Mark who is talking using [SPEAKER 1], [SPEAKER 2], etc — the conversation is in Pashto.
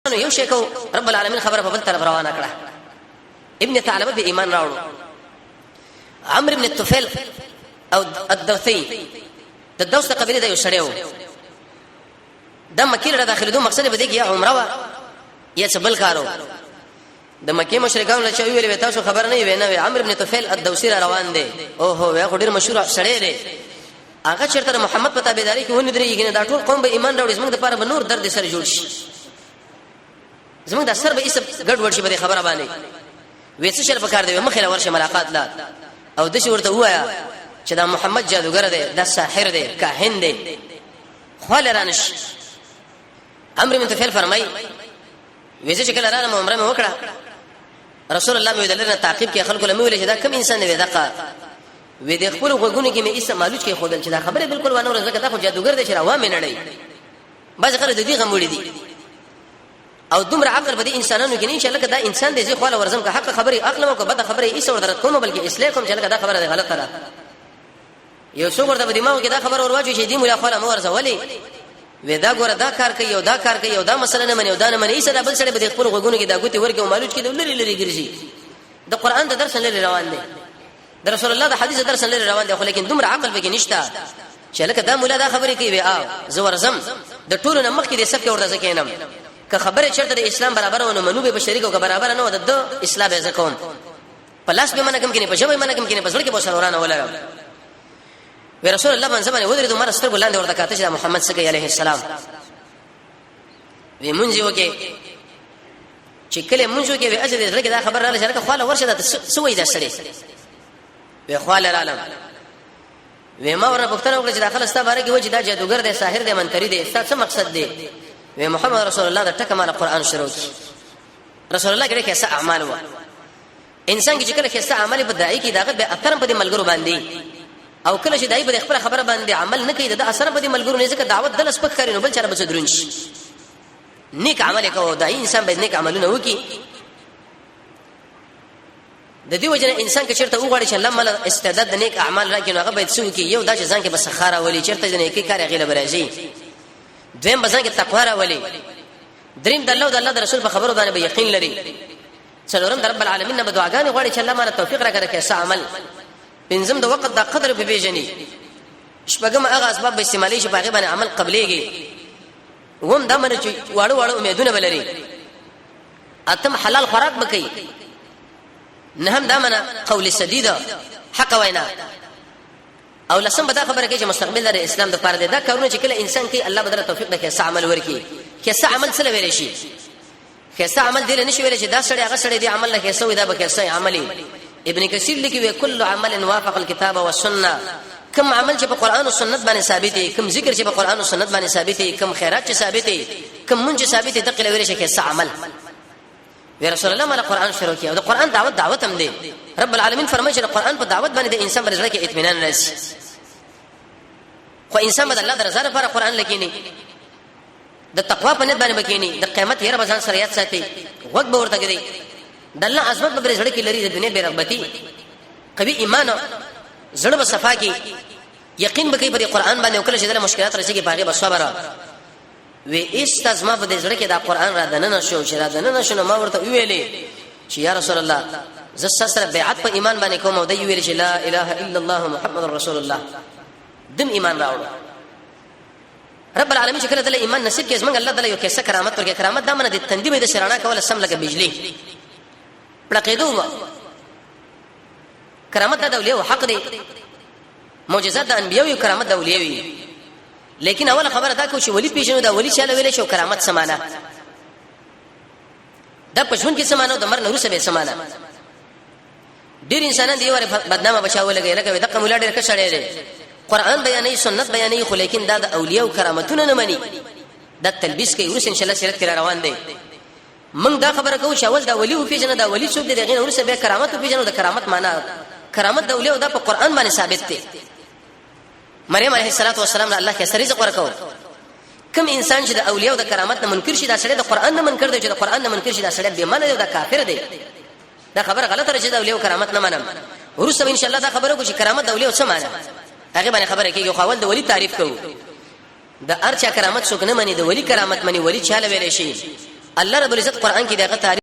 [SPEAKER 1] مسلمانانو یو شی کو رب العالمین خبره په بل طرف روانه کړه ابن ثعلبه به ایمان راوړ عمرو ابن الطفيل او الدوثي د دوسه قبيله د یو شړیو د مکه له داخله مقصد به دی یا عمره یا سبل کارو د مکه مشرکان له چوي ویل تاسو خبر نه وي نه عمرو ابن الطفيل الدوسي روان دي او هو یا ډیر مشهور شړی دی هغه چرته محمد په تابعداري کې ونی درېږي دا ټول قوم به ایمان راوړي زموږ د لپاره به نور درد سره جوړ شي زموږ د سر به ایسه ګډ وډ شي به خبره باندې وېڅ شر پکار دی مخه ورشه ملاقات لا او د شي ورته وایا چې دا محمد جادوګر دی دا ساحر دی کاهن دی خو لرانش عمرو بن طفيل فرمای وېڅ چې کله راځم عمره مې وکړه رسول الله مې دلته تعقیب کې خلکو له مې ویل چې دا کوم انسان دی دغه وې د خپل غوګونو کې مې ایسه مالوچ کې خودل چې دا خبره بالکل ونه ورزګه دا خو جادوګر دی چې راوامه نه دی باز خره د دې غموړي دي او دومره عقل به دي انسانانو کې نه چې لکه دا انسان دی چې خو ورزم که حق خبره عقل مو کو بد خبره ایسه ورته کوم بلکې اسلام کوم چې لکه دا خبره غلطه ده یو څو ورته دماغ کې دا خبره ورواچو چې دی مولا خو له مورزه ولي ودا ګوره دا کار کوي او دا کار کوي او دا مسله نه مني او دا نه مني ایسه دا بل سره به خپل غوګونو کې دا ګوتې ورکه او مالوچ کې لری لری ګرځي د قران د درس لري روان دي د رسول الله د حدیث درس لري روان دي خو لیکن دومره عقل به کې نشته چې لکه دا مولا دا خبره کوي او زور زم د ټولو نمخ کې د سب کې ورته ځکینم که خبره چرته د اسلام برابر ونه منو به شریک او برابر نه و د اسلام به ځکون پلاس به منکم کې نه پښه به منکم کې نه پسړ کې بوسر ورانه ولر و رسول الله باندې باندې ودرې دومره ستر ګلاندې ورته کاته چې محمد صلی الله علیه السلام وی مونږ یو کې چې کله مونږ کې وی اجر دې دا خبر رااله چې خواله ورشه د سوې د سړي وی خواله عالم وی ما ورته پښتنه وکړه چې داخله ستا باره کې و چې دا جادوګر دی ساحر دی منتری دی څه مقصد دی وی محمد رسول الله د ټکه مال قران شروع کی رسول الله کې څه اعمال و انسان چې کله څه اعمال په دای کې داغه به اثر په ملګرو باندې او کله چې دای په خپل خبره باندې عمل نه کوي د اثر په ملګرو نه ځکه دعوت دل سپک کوي نو بل چا به درنش نیک عمل کوي دای انسان به نیک عملونه وکي د دې وجه انسان کې چیرته وګړي چې الله مل استعداد د نیک اعمال راکې نو هغه به څه وکي یو دا چې ځان کې بس خاره ولي چیرته د نیکی کار غیله برازي دویم بزن کې تقوا راولي دریم د الله او د الله د رسول په خبرو باندې به یقین لري څلورم رب العالمین نه دعاګانې غواړي چې الله مال توفیق راکړي کې څه عمل پنځم د وخت د قدر په پیژني شپږم هغه اسباب به استعمالي شي په هغه باندې عمل قبليږي ووم دا منه چې واړو واړو امیدونه بلري اتم حلال خوراک بکې نه هم دا منه قول سديده حق وینا او لسم به دا خبره کوي چې مستقبل د اسلام د پاره دا کارونه چې کله انسان کوي الله بدله توفیق دکې څه عمل ورکي کې څه عمل سره ویل شي کې څه عمل دی نه شي ویل چې دا سړی هغه سړی دی عمل نه کې څه وي دا به کې څه عملي ابن کثیر لیکي کل عمل وافق الكتاب والسنه کوم عمل چې په قران او سنت باندې ثابت دي کوم ذکر چې په قران او سنت باندې ثابت دي کوم خیرات چې ثابت دي کوم منځ ثابت دي دغه ویل شي کې څه عمل وی رسول الله مال قران شروع کیو د قران دعوت هم دی رب العالمین فرمایي چې قران په دعوت باندې د انسان پر ځل کې اطمینان راشي خو انسان د الله د رضا لپاره قران لګینی د تقوا په نت باندې بکینی د قیامت هر بزان سره یاد ساتي وخت به ورته کوي د الله عظمت په ځړ کې لري د دنیا بیرغبتی قوي ایمان زړه په صفا کې یقین به کوي په قران باندې وکړي چې د مشکلات رسېږي باغې به صبر وی استزما په ځړ کې د قران را دننه شو چې را دننه شنو ما ورته ویلې چې یا رسول الله زه سره بیعت په ایمان باندې کوم او د ویل چې لا اله الا الله محمد رسول الله دم ایمان راوړ رب العالمین چې کله د ایمان نصیب کې زمنګ الله تعالی یو کیسه کرامت ورکړي کرامت دا منه د تندې د شرانا کوله سم لکه بجلی پړقېدو کرامت د اولیاء حق دی معجزات د انبیاء او کرامت د اولیاء وي لیکن اول خبره دا کو چې ولی پیژنو دا ولی چاله ویل شو کرامت سمانه دا پښون کې سمانه د مر نور سبه سمانه ډیر انسانان دی ور بدنامه بچاو لګي لکه دغه مولا ډیر کښړې دي قران بیانې سنت بیانې خو لیکن دا د اولیاء او کرامتونه نه مني دا تلبیس کوي ورس ان شاء الله سیرت کې روان دي موږ دا خبره کوو چې اول دا ولی او پیژنه دا ولی څوک دی دغه ورس به کرامت او پیژنه د کرامت معنا کرامت د اولیاء دا په قران باندې ثابت دي مریم علیه السلام الله کې سره رزق ورکاو کوم انسان چې د اولیاء او د کرامت نه منکر شي دا سړی د قران نه منکر دی چې د قران نه منکر شي دا سړی به منه دی دا کافر دی دا خبره غلطه راځي د اولیاء او کرامت نه منم ورسره ان شاء الله دا خبره کو چې کرامت د اولیاء څه معنی هغه باندې خبره کیږي خو اول د ولی تعریف کوو د ارچا کرامت څوک نه مني د ولی کرامت مني ولی چاله ویل شي الله رب العزت قران کې دغه تعریف